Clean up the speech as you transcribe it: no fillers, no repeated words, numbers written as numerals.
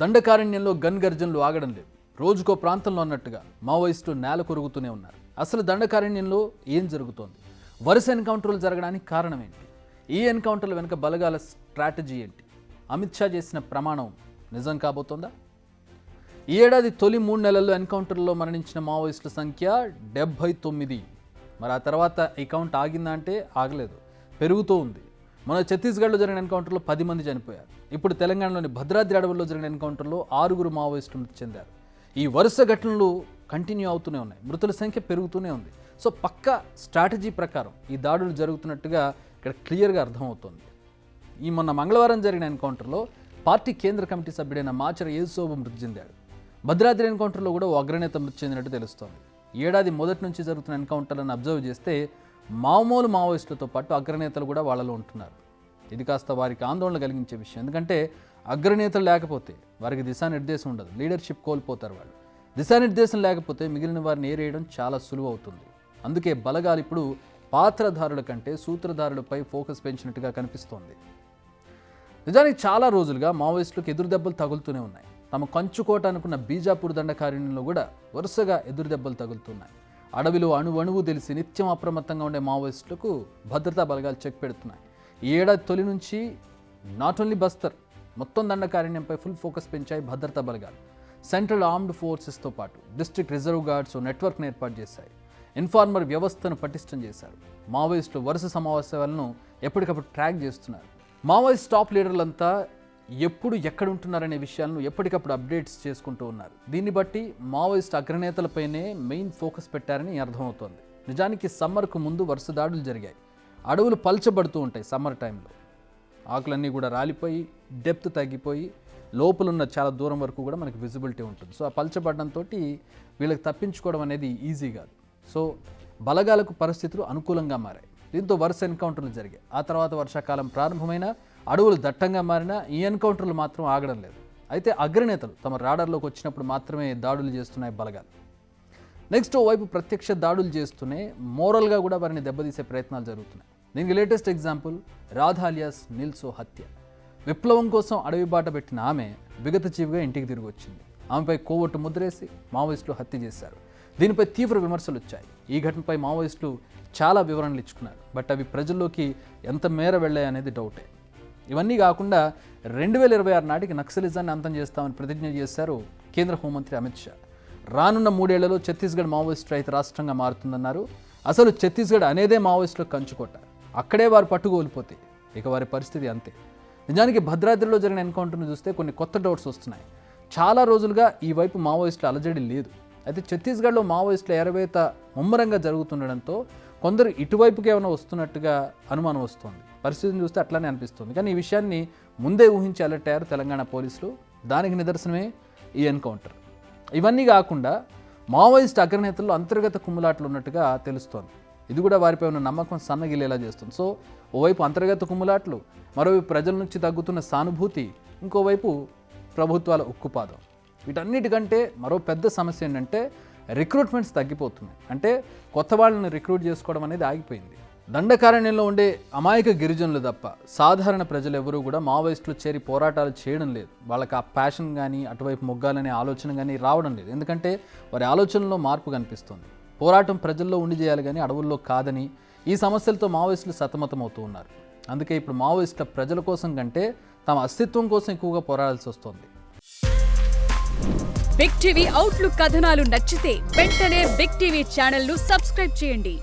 దండకారణ్యంలో gun గర్జనలు ఆగడం లేదు. రోజుకో ప్రాంతంలో అన్నట్టుగా మావోయిస్టులు నేల కొరుగుతూనే ఉన్నారు. అసలు దండకారణ్యంలో ఏం జరుగుతోంది? వరుస ఎన్కౌంటర్లు జరగడానికి కారణం ఏంటి? ఈ ఎన్కౌంటర్ల వెనుక బలగాల స్ట్రాటజీ ఏంటి? అమిత్ షా చేసిన ప్రమాణం నిజం కాబోతోందా? ఈ ఏడాది తొలి 3 నెలల్లో ఎన్కౌంటర్లో మరణించిన మావోయిస్టుల సంఖ్య 79. మరి ఆ తర్వాత ఈ కౌంట్ ఆగిందా అంటే ఆగలేదు, పెరుగుతూ ఉంది. మన ఛత్తీస్గఢ్లో జరిగిన ఎన్కౌంటర్లో 10 మంది చనిపోయారు. ఇప్పుడు తెలంగాణలోని భద్రాద్రి అడవుల్లో జరిగిన ఎన్కౌంటర్లో 6 మావోయిస్టులు మృతి చెందారు. ఈ వరుస ఘటనలు కంటిన్యూ అవుతూనే ఉన్నాయి, మృతుల సంఖ్య పెరుగుతూనే ఉంది. సో పక్కా స్ట్రాటజీ ప్రకారం ఈ దాడులు జరుగుతున్నట్టుగా ఇక్కడ క్లియర్గా అర్థమవుతోంది. ఈ మొన్న మంగళవారం జరిగిన ఎన్కౌంటర్లో పార్టీ కేంద్ర కమిటీ సభ్యుడైన మాచర యేసోబు మృతి చెందాడు. భద్రాద్రి ఎన్కౌంటర్లో కూడా ఓ అగ్రనేత మృతి చెందినట్టు తెలుస్తోంది. ఏడాది మొదటి నుంచి జరుగుతున్న ఎన్కౌంటర్లను అబ్జర్వ్ చేస్తే మామూలు మావోయిస్టులతో పాటు అగ్రనేతలు కూడా వాళ్ళలో ఉంటున్నారు. ఇది కాస్త వారికి ఆందోళన కలిగించే విషయం. ఎందుకంటే అగ్రనేతలు లేకపోతే వారికి దిశానిర్దేశం ఉండదు, లీడర్షిప్ కోల్పోతారు వాళ్ళు. దిశానిర్దేశం లేకపోతే మిగిలిన వారిని ఏరేయడం చాలా సులువు అవుతుంది. అందుకే బలగాలు ఇప్పుడు పాత్రధారుల కంటే సూత్రధారులపై ఫోకస్ పెంచినట్టుగా కనిపిస్తోంది. నిజానికి చాలా రోజులుగా మావోయిస్టులకు ఎదురు దెబ్బలు తగులుతూనే ఉన్నాయి. తమ కంచుకోట అనుకున్న బీజాపూర్ దండకారణ్యంలో కూడా వరుసగా ఎదురు దెబ్బలు తగులుతున్నాయి. అడవిలో అణువణువు తెలిసి నిత్యం అప్రమత్తంగా ఉండే మావోయిస్టులకు భద్రతా బలగాలు చెక్ పెడుతున్నాయి. ఈ ఏడాది తొలి నుంచి నాట్ ఓన్లీ బస్తర్, మొత్తం దండకారణ్యంపై ఫుల్ ఫోకస్ పెంచాయి భద్రతా బలగాలు. సెంట్రల్ ఆర్మ్డ్ ఫోర్సెస్తో పాటు డిస్ట్రిక్ట్ రిజర్వ్ గార్డ్స్ నెట్వర్క్ను ఏర్పాటు చేశాయి. ఇన్ఫార్మర్ వ్యవస్థను పటిష్టం చేశారు. మావోయిస్టులు వరుస సమావేశాలను ఎప్పటికప్పుడు ట్రాక్ చేస్తున్నారు. మావోయిస్ట్ టాప్ లీడర్లంతా ఎప్పుడు ఎక్కడ ఉంటున్నారనే విషయాలను ఎప్పటికప్పుడు అప్డేట్స్ చేసుకుంటూ ఉన్నారు. దీన్ని బట్టి మావోయిస్ట్ అగ్రనేతలపైనే మెయిన్ ఫోకస్ పెట్టారని అర్థమవుతోంది. నిజానికి సమ్మర్కు ముందు వరుస దాడులు జరిగాయి. అడవులు పల్చబడుతూ ఉంటాయి సమ్మర్ టైంలో. ఆకులన్నీ కూడా రాలిపోయి డెప్త్ తగ్గిపోయి లోపలున్న చాలా దూరం వరకు కూడా మనకి విజిబిలిటీ ఉంటుంది. సో ఆ పల్చబడడంతో వీళ్ళకి తప్పించుకోవడం అనేది ఈజీ కాదు. సో బలగాలకు పరిస్థితులు అనుకూలంగా మారాయి. దీంతో వరుస ఎన్కౌంటర్లు జరిగాయి. ఆ తర్వాత వర్షాకాలం ప్రారంభమైన అడవులు దట్టంగా మారినా ఈ ఎన్కౌంటర్లు మాత్రం ఆగడం లేదు. అయితే అగ్రనేతలు తమ రాడర్లోకి వచ్చినప్పుడు మాత్రమే దాడులు చేస్తున్నాయి బలగాలు. నెక్స్ట్ ఓవైపు ప్రత్యక్ష దాడులు చేస్తూనే మోరల్గా కూడా వారిని దెబ్బతీసే ప్రయత్నాలు జరుగుతున్నాయి. దీనికి లేటెస్ట్ ఎగ్జాంపుల్ రాధా అలియాస్ నిల్సో హత్య. విప్లవం కోసం అడవి బాట పెట్టిన ఆమె విగత జీవిగా ఇంటికి తిరిగి వచ్చింది. ఆమెపై కోవట్టు ముద్రేసి మావోయిస్టులు హత్య చేశారు. దీనిపై తీవ్ర విమర్శలు వచ్చాయి. ఈ ఘటనపై మావోయిస్టులు చాలా వివరణలు ఇచ్చుకున్నారు. బట్ అవి ప్రజల్లోకి ఎంత మేర వెళ్ళాయనేది డౌటే. ఇవన్నీ కాకుండా 2026 నాటికి నక్సలిజాన్ని అంతం చేస్తామని ప్రతిజ్ఞ చేశారు కేంద్ర హోంమంత్రి అమిత్ షా. రానున్న 3 ఏళ్లలో ఛత్తీస్గఢ్ మావోయిస్ట్ రహిత రాష్ట్రంగా మారుతుందన్నారు. అసలు ఛత్తీస్గఢ్ అనేదే మావోయిస్టులకు కంచుకోట. అక్కడే వారు పట్టుకోలిపోతే ఇక వారి పరిస్థితి అంతే. నిజానికి భద్రాద్రిలో జరిగిన ఎన్కౌంటర్ను చూస్తే కొన్ని కొత్త డౌట్స్ వస్తున్నాయి. చాలా రోజులుగా ఈ వైపు మావోయిస్టుల అలజడి లేదు. అయితే ఛత్తీస్గఢ్లో మావోయిస్టుల ఎరవేత ముమ్మరంగా జరుగుతుండడంతో కొందరు ఇటువైపుకి ఏమైనా వస్తున్నట్టుగా అనుమానం వస్తుంది. పరిస్థితిని చూస్తే అట్లానే అనిపిస్తుంది. కానీ ఈ విషయాన్ని ముందే ఊహించి అలర్ట్ అయ్యారు తెలంగాణ పోలీసులు. దానికి నిదర్శనమే ఈ ఎన్కౌంటర్. ఇవన్నీ కాకుండా మావోయిస్ట్ అగ్రనేతల్లో అంతర్గత కుమ్ములాట్లు ఉన్నట్టుగా తెలుస్తోంది. ఇది కూడా వారిపై ఉన్న నమ్మకం సన్నగిలేలా చేస్తుంది. సో ఓవైపు అంతర్గత కుమ్ములాట్లు, మరోవైపు ప్రజల నుంచి తగ్గుతున్న సానుభూతి, ఇంకోవైపు ప్రభుత్వాల ఉక్కుపాదం. వీటన్నిటికంటే మరో పెద్ద సమస్య ఏంటంటే రిక్రూట్మెంట్స్ తగ్గిపోతున్నాయి. అంటే కొత్త వాళ్ళని రిక్రూట్ చేసుకోవడం అనేది ఆగిపోయింది. దండకారణ్యంలో ఉండే అమాయక గిరిజనులు తప్ప సాధారణ ప్రజలు ఎవరూ కూడా మావోయిస్టులు చేరి పోరాటాలు చేయడం లేదు. వాళ్ళకి ఆ ప్యాషన్ కానీ అటువైపు మొగ్గాలనే ఆలోచన కానీ రావడం లేదు. ఎందుకంటే వారి ఆలోచనలో మార్పు కనిపిస్తుంది. పోరాటం ప్రజల్లో ఉండి చేయాలి కానీ అడవుల్లో కాదని ఈ సమస్యలతో మావోయిస్టులు సతమతమవుతూ ఉన్నారు. అందుకే ఇప్పుడు మావోయిస్టుల ప్రజల కోసం కంటే తమ అస్తిత్వం కోసం ఎక్కువగా పోరాడాల్సి వస్తోంది. బిగ్ టీవీ అవుట్లుక్ కథనాలు నచ్చితే వెంటనే బిగ్ టీవీ ఛానల్ ను సబ్స్క్రైబ్ చేయండి.